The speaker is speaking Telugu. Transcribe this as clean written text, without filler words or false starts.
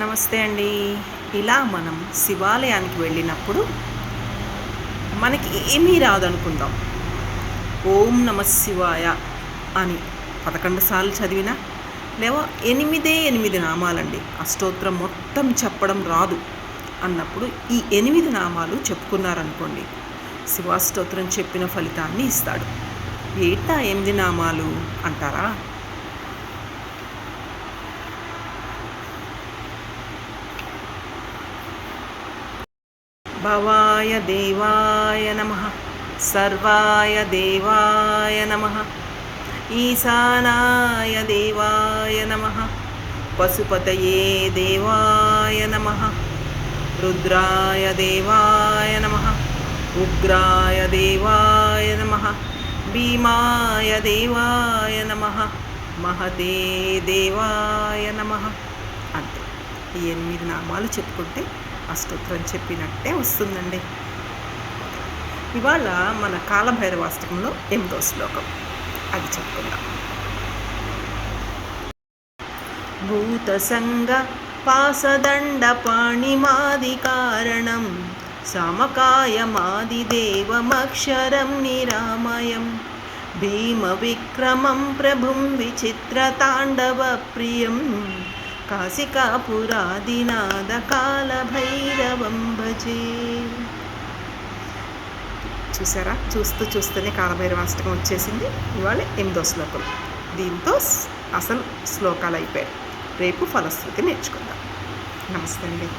నమస్తే అండి. ఇలా మనం శివాలయానికి వెళ్ళినప్పుడు మనకి ఏమీ రాదనుకుందాం. ఓం నమ శివాయ అని 11 సార్లు చదివినా లేవో 8 నామాలండి. ఆ స్తోత్రం మొత్తం చెప్పడం రాదు అన్నప్పుడు ఈ 8 నామాలు చెప్పుకున్నారనుకోండి, శివాస్తోత్రం చెప్పిన ఫలితాన్ని ఇస్తాడు. ఏంటా 8 నామాలు అంటారా? భవాయ దేవాయ నమః, సర్వాయ దేవాయ నమః, ఈశానాయ దేవాయ నమః, పశుపతయే దేవాయ నమః, రుద్రాయ దేవాయ నమః, ఉగ్రాయ దేవాయ నమః, భీమాయ దేవాయ నమః, మహతే దేవాయ నమః. అంతే. ఈ 8 నామాలు చెప్పుకుంటే అష్టోత్తరం చెప్పినట్టే వస్తుందండి. ఇవాళ మన కాలభైరవాష్టకంలో 8వ శ్లోకం, అది చెప్పుకుందాం. భూతసంగ పాసదండ పాణిమాది కారణం సమకాయమాదిదేవమక్షరం నిరామయం భీమ విక్రమం ప్రభుం విచిత్రతాండవ ప్రియం కాశికాపురాదినాద కాలభైరవం భజే. చూసారా, చూస్తూనే కాలభైరవాష్టకం వచ్చేసింది. ఇవాళ 8వ శ్లోకం. దీంతో అసలు శ్లోకాలు అయిపోయాయి. రేపు ఫలశ్రుతి నేర్చుకుందాం. నమస్తే అండి.